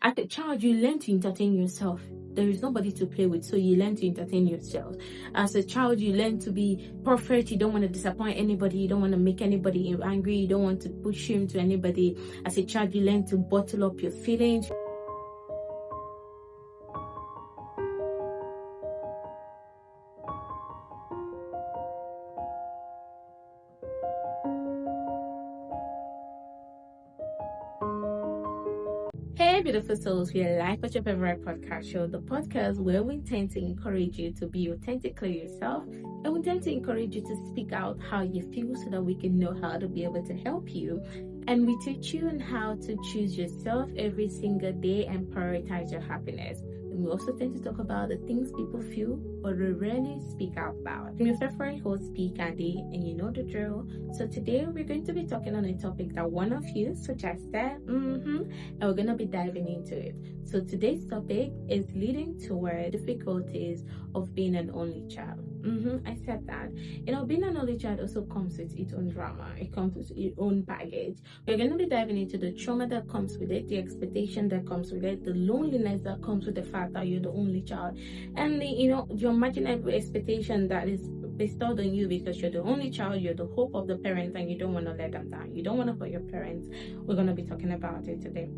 As a child, you learn to entertain yourself. There is nobody to play with, so you learn to entertain yourself. As a child, you learn to be perfect. You don't want to disappoint anybody. You don't want to make anybody angry. You don't want to put shame to anybody. As a child, you learn to bottle up your feelings. Hey, beautiful souls, we are live at your favorite podcast show, the podcast where we tend to encourage you to be authentically yourself, and we tend to encourage you to speak out how you feel so that we can know how to be able to help you. And we teach you on how to choose yourself every single day and prioritize your happiness. And we also tend to talk about the things people feel but we rarely speak out loud. I'm your favorite host, P. Candy, and you know the drill. So today we're going to be talking on a topic that one of you suggested, and we're going to be diving into it. So today's topic is leading toward difficulties of being an only child. I said that. Being an only child also comes with its own drama. It comes with its own baggage. We're going to be diving into the trauma that comes with it, the expectation that comes with it, the loneliness that comes with the fact that you're the only child, and the, your imaginary expectation that is bestowed on you because you're the only child, you're the hope of the parents, and you don't want to let them down. You don't want to hurt your parents. We're going to be talking about it today.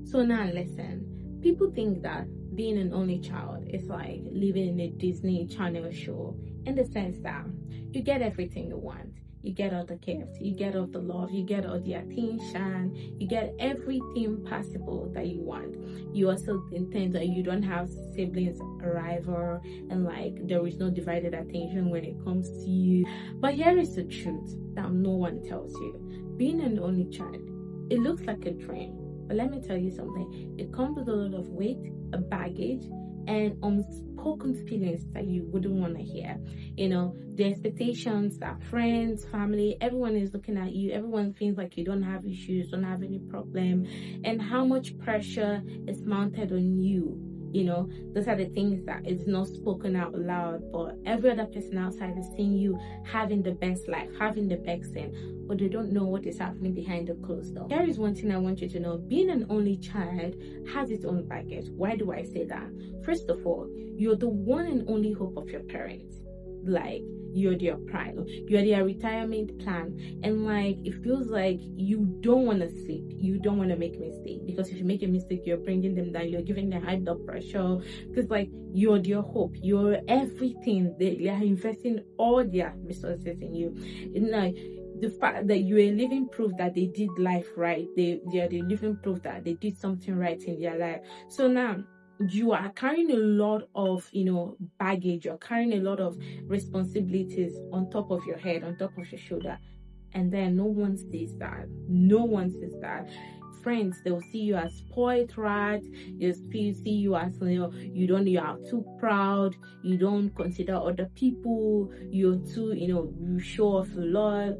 So now listen, people think that being an only child is like living in a Disney Channel show, in the sense that you get everything you want. You get all the gifts, you get all the love, you get all the attention, you get everything possible that you want. You also intend that you don't have siblings rival, and like there is no divided attention when it comes to you. But here is the truth that no one tells you. Being an only child, it looks like a dream. But let me tell you something. It comes with a lot of weight, a baggage, and unspoken feelings that you wouldn't want to hear. The expectations that friends, family, everyone is looking at you. Everyone feels like you don't have issues, don't have any problem, and how much pressure is mounted on you. Those are the things that is not spoken out loud, but every other person outside is seeing you having the best life, having the best thing, but they don't know what is happening behind the closed door. There is one thing I want you to know. Being an only child has its own baggage. Why do I say that? First of all, you're the one and only hope of your parents. Like, you're their pride, you're their retirement plan, and like it feels like you don't want to sleep, you don't want to make a mistake, because if you make a mistake, you're bringing them down, you're giving them high blood pressure, because like you're their hope, you're everything. They are investing all their resources in you. The fact that you are living proof that they did life right, they are the living proof that they did something right in their life. So now you are carrying a lot of baggage, you're carrying a lot of responsibilities on top of your head, on top of your shoulder, and then no one sees that. Friends, they'll see you as spoiled rat. They'll see you as you are too proud, you don't consider other people, you're too you show off a lot.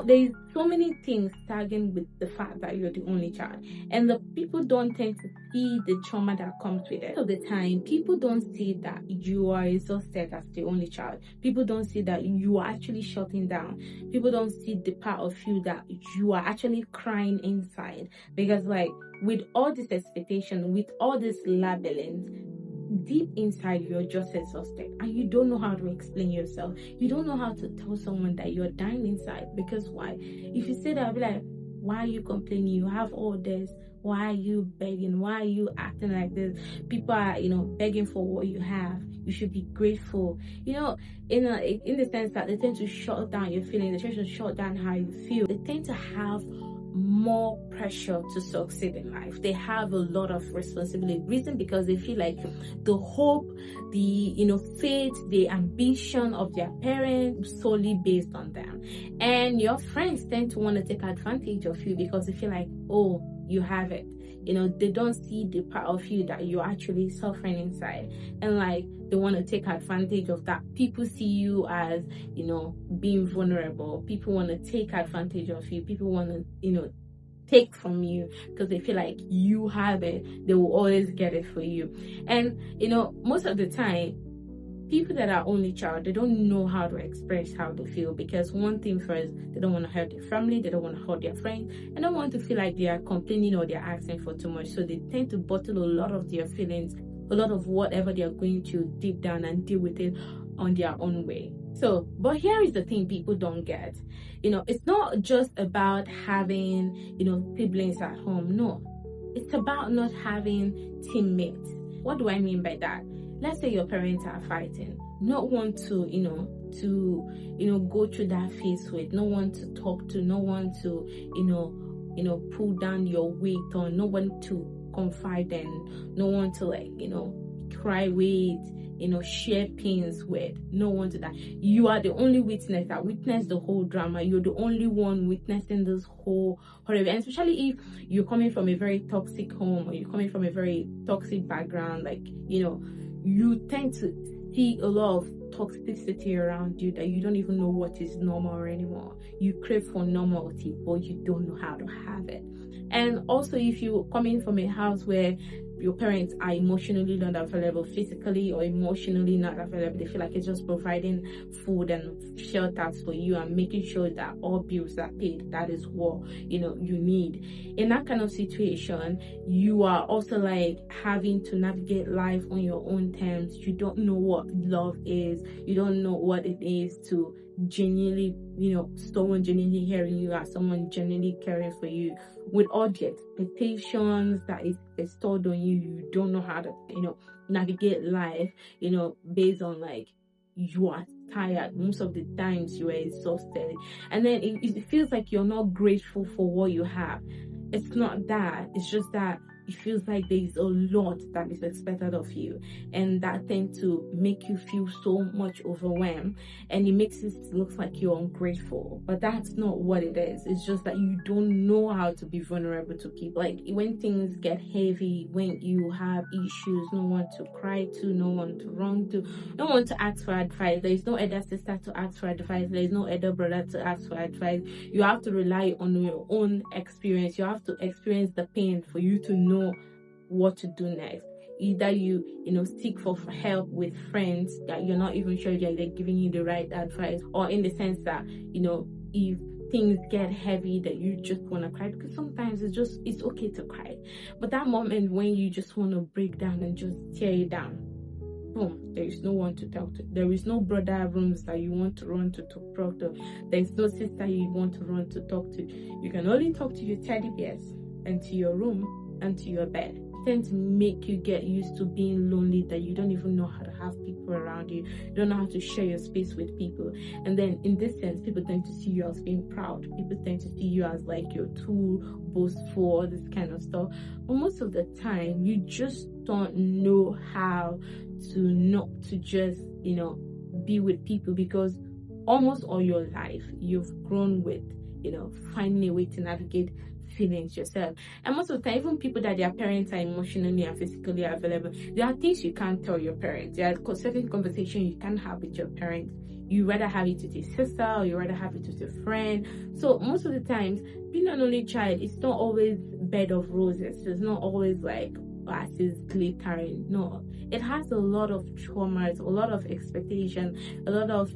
There's so many things tagging with the fact that you're the only child, and the people don't tend to see the trauma that comes with it. Most of the time, people don't see that you are exhausted as the only child. People don't see that you are actually shutting down. People don't see the part of you that you are actually crying inside, because like with all this expectation, with all this labeling, deep inside you're just exhausted, and you don't know how to explain yourself. You don't know how to tell someone that you're dying inside. Because why? If you say that, I'll be like, why are you complaining? You have all this. Why are you begging? Why are you acting like this? People are begging for what you have. You should be grateful. In the sense that they tend to shut down your feelings, they tend to shut down how you feel. They tend to have more pressure to succeed in life. They have a lot of responsibility. Reason because they feel like the hope, the faith, the ambition of their parents solely based on them. And your friends tend to want to take advantage of you because they feel like, oh, you have it. They don't see the part of you that you're actually suffering inside, and like they want to take advantage of that. People see you as being vulnerable. People want to take advantage of you. People want to take from you because they feel like you have it. They will always get it for you. And most of the time, people that are only child, they don't know how to express how they feel, because one thing first, they don't want to hurt their family, they don't want to hurt their friends, and don't want to feel like they are complaining or they're asking for too much. So they tend to bottle a lot of their feelings, a lot of whatever they are going to deep down, and deal with it on their own way. So, but here is the thing people don't get. It's not just about having, siblings at home. No, it's about not having teammates. What do I mean by that? Let's say your parents are fighting. Not one to, go through that phase with. No one to talk to. No one to, pull down your weight on. No one to confide in. No one to cry with. Share pains with. No one to that. You are the only witness that witnessed the whole drama. You're the only one witnessing this whole horror. And especially if you're coming from a very toxic home, or you're coming from a very toxic background, you tend to see a lot of toxicity around you that you don't even know what is normal anymore. You crave for normality, but you don't know how to have it. And also, if you're coming from a house where your parents are emotionally not available, physically or emotionally not available, they feel like it's just providing food and shelters for you and making sure that all bills are paid. That is what you need. In that kind of situation, you are also having to navigate life on your own terms. You don't know what love is. You don't know what it is to genuinely, someone genuinely hearing you, as someone genuinely caring for you, with all the expectations that is bestowed on you. You don't know how to, navigate life, based on you are tired. Most of the times you are exhausted, and then it feels like you're not grateful for what you have. It's not that. It's just that it feels like there is a lot that is expected of you, and that tends to make you feel so much overwhelmed, and it makes it look like you're ungrateful. But that's not what it is. It's just that you don't know how to be vulnerable to people. When things get heavy, when you have issues, no one to cry to, no one to run to, no one to ask for advice. There is no elder sister to ask for advice. There is no elder brother to ask for advice. You have to rely on your own experience. You have to experience the pain for you to know what to do next. Either you seek for help with friends that you're not even sure they're giving you the right advice, or in the sense that if things get heavy, that you just want to cry, because sometimes it's okay to cry, but that moment when you just want to break down and just tear it down, boom, there is no one to talk to. There is no brother rooms that you want to run to talk to. There is no sister you want to run to talk to. You can only talk to your teddy bears and to your room and to your bed. It tends to make you get used to being lonely, that you don't even know how to have people around you. You don't know how to share your space with people. And then in this sense, people tend to see you as being proud. People tend to see you as you're too boastful, all this kind of stuff. But most of the time, you just don't know how to not to just be with people, because almost all your life you've grown with finding a way to navigate feelings yourself. And most of the time, even people that their parents are emotionally and physically available, there are things you can't tell your parents. There are certain conversations you can't have with your parents. You rather have it with a sister, or you rather have it with a friend. So most of the times, being an only child, it's not always bed of roses. It's not always glasses glittering. No, it has a lot of traumas, a lot of expectation, a lot of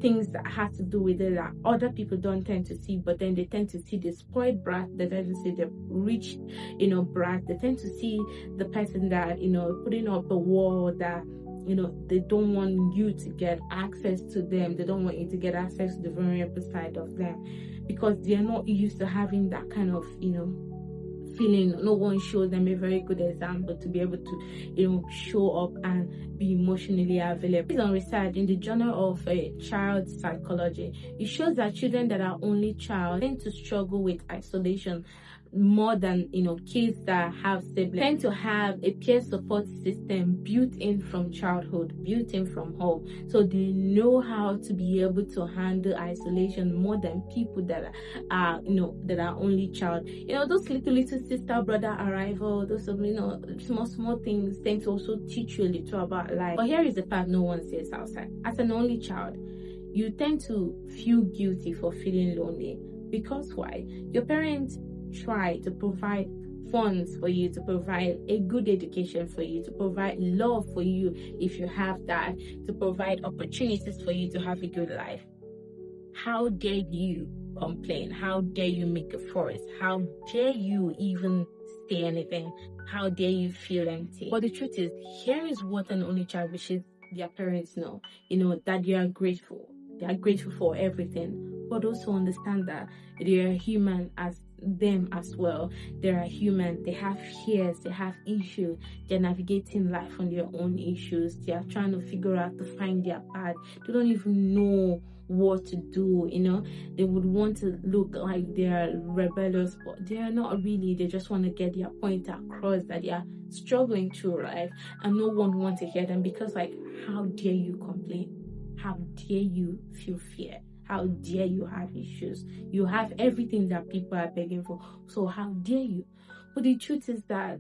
things that have to do with it that other people don't tend to see. But then they tend to see the spoiled brat, they tend to see the rich brat, they tend to see the person that putting up a wall, that they don't want you to get access to them. They don't want you to get access to the vulnerable side of them, because they're not used to having that kind of feeling. No one shows them a very good example to be able to show up and be emotionally available. Based on research in the Journal of Child Psychology, it shows that children that are only child tend to struggle with isolation more than kids that have siblings. Tend to have a peer support system built in from childhood, built in from home, so they know how to be able to handle isolation more than people that are that are only child. Those little sister brother arrival, those small things tend to also teach you a little about life. But here is the part no one says outside. As an only child, you tend to feel guilty for feeling lonely, because why? Your parents try to provide funds for you, to provide a good education for you, to provide love for you if you have that, to provide opportunities for you to have a good life. How dare you complain? How dare you make a fuss? How dare you even say anything? How dare you feel empty? But the truth is, here is what an only child wishes their parents know. That they are grateful. They are grateful for everything, but also understand that they are human as them as well. They are human. They have fears. They have issues. They're navigating life on their own issues. They are trying to figure out to find their path. They don't even know what to do. They would want to look like they are rebellious, but they are not really. They just want to get their point across that they are struggling through life, and no one wants to hear them, because how dare you complain? How dare you feel fear? How dare you have issues? You have everything that people are begging for, so how dare you? But the truth is that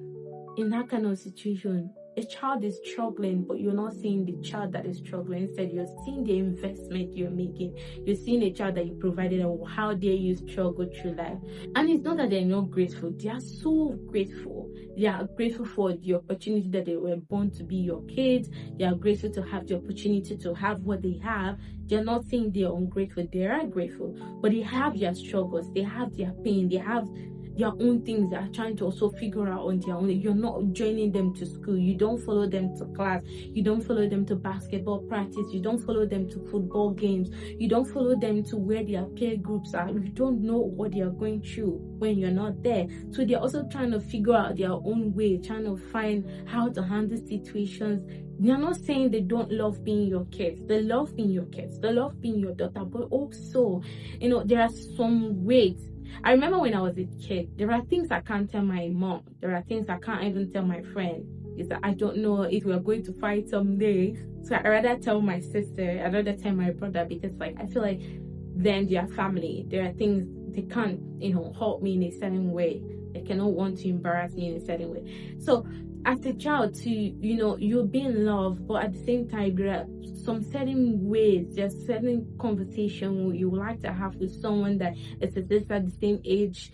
in that kind of situation, a child is struggling, but you're not seeing the child that is struggling. Instead, you're seeing the investment you're making. You're seeing a child that you provided, and how dare you struggle through life? And it's not that they're not grateful. They are so grateful. They are grateful for the opportunity that they were born to be your kids. They are grateful to have the opportunity to have what they have. They're not saying they're ungrateful. They are grateful, but they have their struggles. They have their pain. They have their own things they are trying to also figure out on their own. You're not joining them to school. You don't follow them to class. You don't follow them to basketball practice. You don't follow them to football games. You don't follow them to where their peer groups are. You don't know what they are going through when you're not there. So they're also trying to figure out their own way, trying to find how to handle situations. They're not saying they don't love being your kids. They love being your kids. They love being your daughter. But also, there are some ways. I remember when I was a kid, there are things I can't tell my mom. There are things I can't even tell my friend. Is that I don't know if we're going to fight someday. So I'd rather tell my sister, I'd rather tell my brother, because I feel like then they are family. There are things they can't, hurt me in a certain way. They cannot want to embarrass me in a certain way. So as a child too, you'll be in love, but at the same time there are some certain ways, there's certain conversation you would like to have with someone that is at the same age,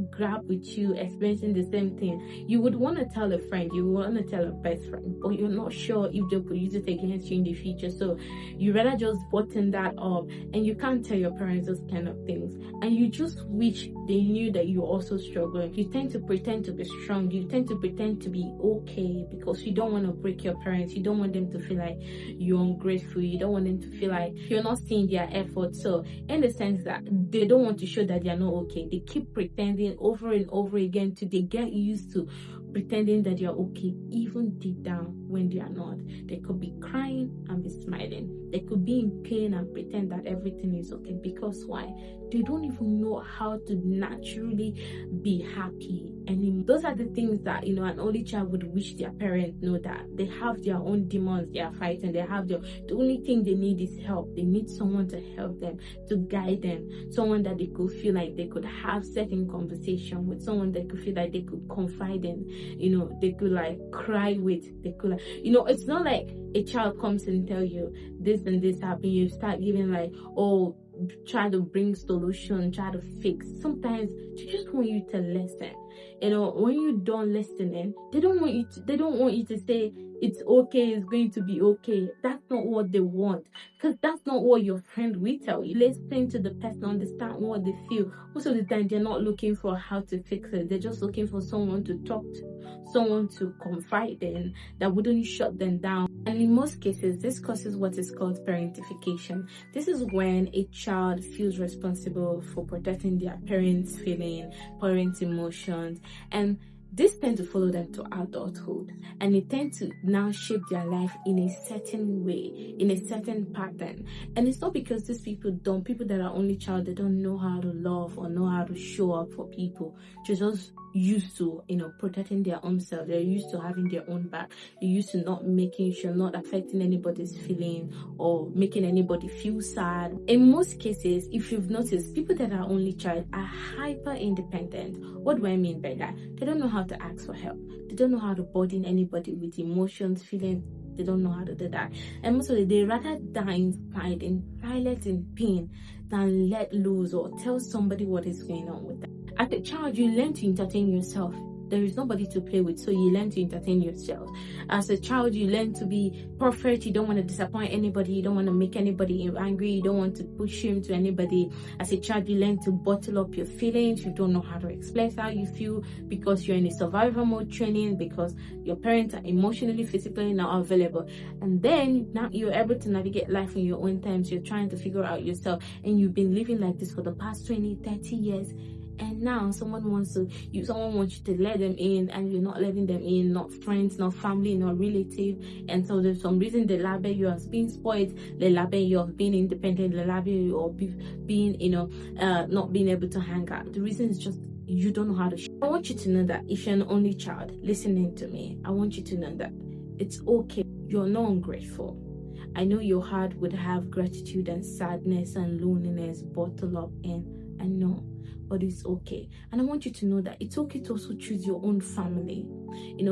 grab with you, experiencing the same thing. You would want to tell a friend, you would want to tell a best friend, but you're not sure if they could use it against you in the future. So you rather just button that up, and you can't tell your parents those kind of things, and you just wish they knew that you're also struggling. You tend to pretend to be strong. You tend to pretend to be okay, because you don't want to break your parents. You don't want them to feel like you're ungrateful. You don't want them to feel like you're not seeing their effort. So in the sense that they don't want to show that they're not okay, they keep pretending over and over again till they get used to pretending that you're okay, even deep down when they are not. They could be crying and be smiling. They could be in pain and pretend that everything is okay. Because why? They don't even know how to naturally be happy anymore. Those are the things that an only child would wish their parents know, that they have their own demons they are fighting. They have the only thing they need is help. They need someone to help them, to guide them, someone that they could feel like they could have certain conversation with, someone that could feel like they could confide in, they could cry with, they could it's not like a child comes and tell you this and this happened, you start giving try to bring solution, try to fix. Sometimes they just want you to listen. When you don't listening, they don't want you to say it's okay, it's going to be okay. That's not what they want, because that's not what your friend will tell you. Listen to the person, understand what they feel. Most of the time they're not looking for how to fix it. They're just looking for someone to talk to, someone to confide in, that wouldn't shut them down. And in most cases, this causes what is called parentification. This is when a child feels responsible for protecting their parents' feelings, parents' emotions, and this tend to follow them to adulthood, and they tend to now shape their life in a certain way, in a certain pattern. And it's not because these people that are only child, they don't know how to love or know how to show up for people. They're just used to protecting their own self. They're used to having their own back. They're used to not making sure, not affecting anybody's feeling or making anybody feel sad. In most cases, if you've noticed, people that are only child are hyper independent. What do I mean by that? They don't know how to ask for help. They don't know how to burden anybody with emotions, feelings. They don't know how to do that. And most of the day, rather die inside in silence, in pain, than let loose or tell somebody what is going on with them. As a child, you learn to entertain yourself. There is nobody to play with, so you learn to entertain yourself. As a child, you learn to be perfect. You don't want to disappoint anybody. You don't want to make anybody angry. You don't want to push shame to anybody. As a child, you learn to bottle up your feelings. You don't know how to express how you feel because you're in a survival mode training, because your parents are emotionally, physically not available. And then now you're able to navigate life in your own terms. You're trying to figure out yourself, and you've been living like this for the past 20, 30 years. And now someone wants you to let them in, and you're not letting them in, not friends, not family, not relative. And so there's some reason they label you as being spoiled, they label you as being independent, they label you or being, not being able to hang out. The reason is just you don't know how to I want you to know that if you're an only child listening to me, I want you to know that it's okay. You're not ungrateful. I know your heart would have gratitude and sadness and loneliness bottled up in. I know. But it's okay. And I want you to know that it's okay to also choose your own family.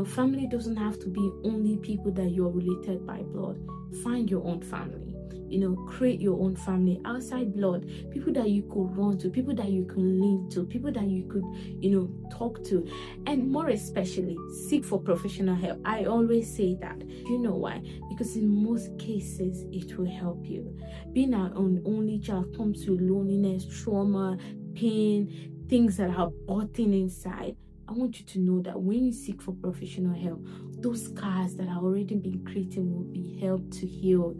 Family doesn't have to be only people that you're related by blood. Find your own family. Create your own family outside blood. People that you could run to, people that you could link to, people that you could, talk to. And more especially, seek for professional help. I always say that. You know why? Because in most cases, it will help you. Being an only child comes with loneliness, trauma, pain, things that are bursting inside. I want you to know that when you seek for professional help, those scars that have already been created will be helped to heal.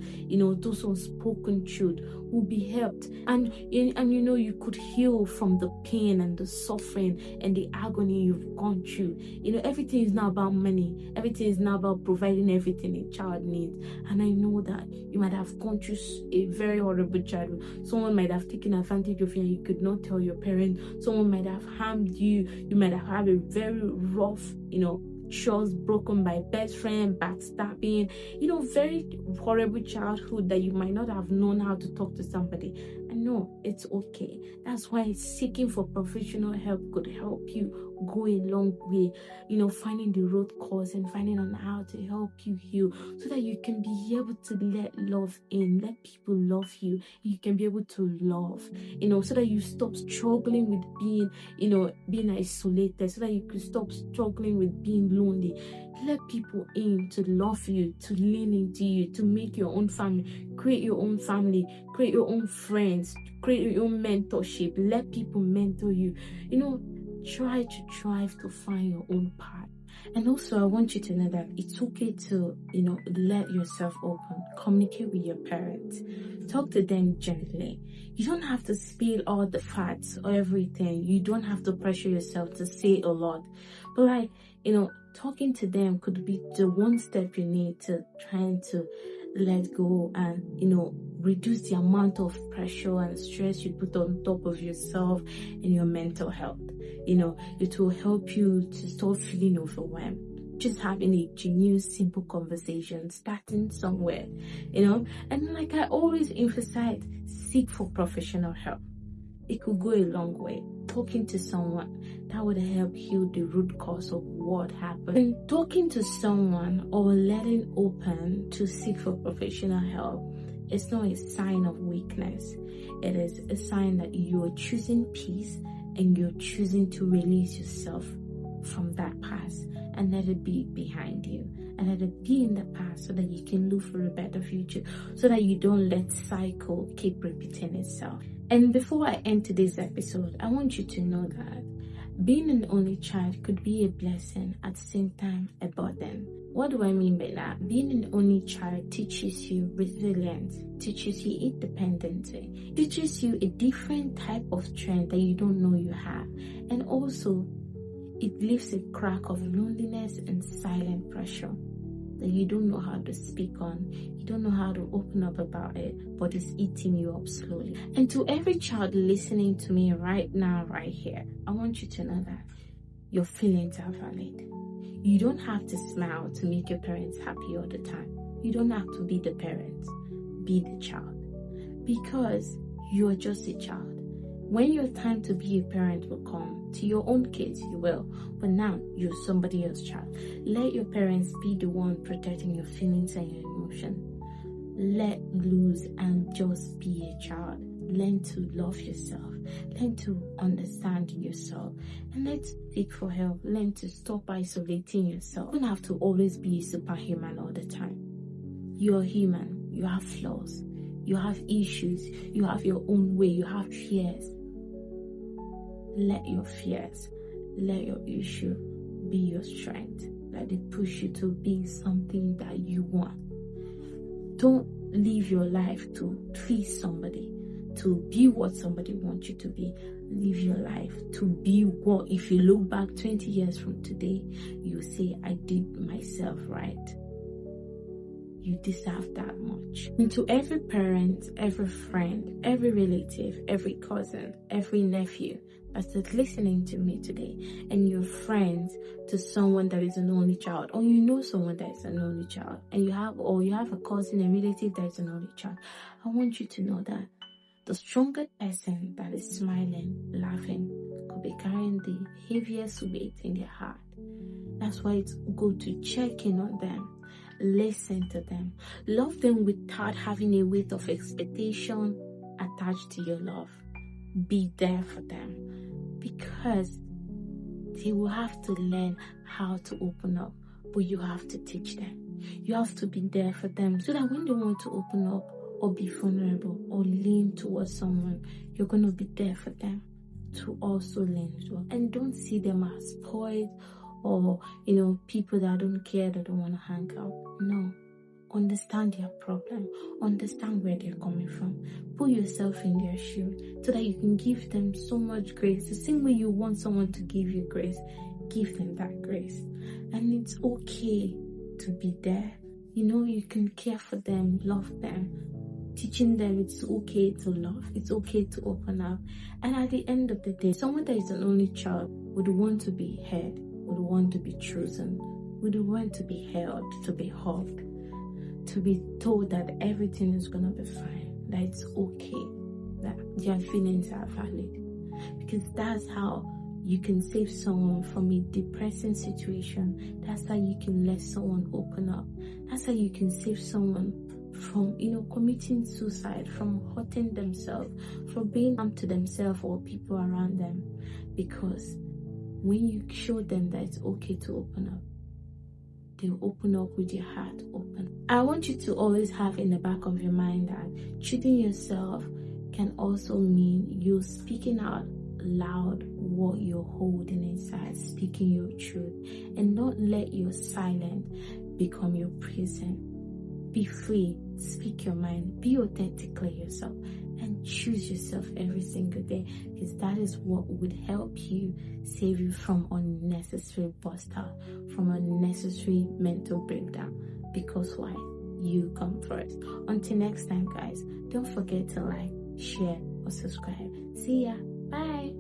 Those unspoken truth will be helped, and you could heal from the pain and the suffering and the agony you've gone through. Everything is not about money. Everything is not about providing everything a child needs. And I know that you might have gone through a very horrible childhood. Someone might have taken advantage of you and you could not tell your parents. Someone might have harmed you. You might have had a very rough, trust broken by best friend, backstabbing, very horrible childhood that you might not have known how to talk to somebody. I know it's okay. That's why seeking for professional help could help you go a long way, finding the root cause and finding on how to help you heal, so that you can be able to let love in, let people love you. You can be able to love, so that you stop struggling with being isolated, so that you can stop struggling with being lonely. Let people in to love you, to lean into you, to make your own family, create your own family, create your own friends, create your own mentorship. Let people mentor you. Try to strive to find your own path. And also, I want you to know that it's okay to, let yourself open. Communicate with your parents. Talk to them gently. You don't have to spill all the facts or everything. You don't have to pressure yourself to say a lot. But talking to them could be the one step you need to trying to let go and, reduce the amount of pressure and stress you put on top of yourself and your mental health. It will help you to stop feeling overwhelmed. Just having a genuine, simple conversation, starting somewhere, And like I always emphasize, seek for professional help. It could go a long way. Talking to someone that would help heal the root cause of what happened. And talking to someone or letting open to seek for professional help, it's not a sign of weakness. It is a sign that you are choosing peace and you're choosing to release yourself from that past and let it be behind you and let it be in the past, so that you can look for a better future, so that you don't let cycle keep repeating itself. And before I end today's episode, I want you to know that being an only child could be a blessing, at the same time a burden. What do I mean by that? Being an only child teaches you resilience, teaches you independence, teaches you a different type of strength that you don't know you have. And also, it leaves a crack of loneliness and silent pressure that you don't know how to speak on. You don't know how to open up about it, but it's eating you up slowly. And to every child listening to me right now, right here, I want you to know that your feelings are valid. You don't have to smile to make your parents happy all the time. You don't have to be the parent. Be the child. Because you are just a child. When your time to be a parent will come, to your own kids, you will. But now, you're somebody else's child. Let your parents be the one protecting your feelings and your emotions. Let loose and just be a child. learn to love yourself, learn to understand yourself, and let's seek for help. Learn to stop isolating yourself. You don't have to always be superhuman all the time. You're human, you have flaws, you have issues, you have your own way, you have fears. Let your fears, let your issue be your strength. Let it push you to be something that you want. Don't live your life to please somebody, to be what somebody wants you to be. Live your life to be what, if you look back 20 years from today, you say, I did myself right. You deserve that much. And to every parent, every friend, every relative, every cousin, every nephew that's listening to me today, and your friends, to someone that is an only child, or you know someone that is an only child, and you have a cousin, a relative that is an only child, I want you to know that the strongest person that is smiling, laughing, could be carrying the heaviest weight in their heart. That's why it's good to check in on them. Listen to them. Love them without having a weight of expectation attached to your love. Be there for them, because they will have to learn how to open up, but you have to teach them. You have to be there for them so that when they want to open up or be vulnerable or lean towards someone, you're going to be there for them to also learn as well. And don't see them as spoiled or, people that don't care, that don't want to hang out. No. Understand their problem. Understand where they're coming from. Put yourself in their shoes so that you can give them so much grace. The same way you want someone to give you grace, give them that grace. And it's okay to be there. You can care for them, love them. Teaching them it's okay to love. It's okay to open up. And at the end of the day, someone that is an only child would want to be heard, would want to be chosen, would want to be held, to be hugged, to be told that everything is going to be fine, that it's okay, that their feelings are valid. Because that's how you can save someone from a depressing situation. That's how you can let someone open up. That's how you can save someone from, committing suicide, from hurting themselves, from being harm to themselves or people around them. Because when you show them that it's okay to open up, they'll open up with your heart open. I want you to always have in the back of your mind that treating yourself can also mean you speaking out loud what you're holding inside, speaking your truth, and don't let your silence become your prison. Be free, speak your mind, be authentically yourself, and choose yourself every single day, because that is what would help you save you from unnecessary bust out, from unnecessary mental breakdown. Because why? You come first. Until next time, guys, don't forget to like, share, or subscribe. See ya. Bye.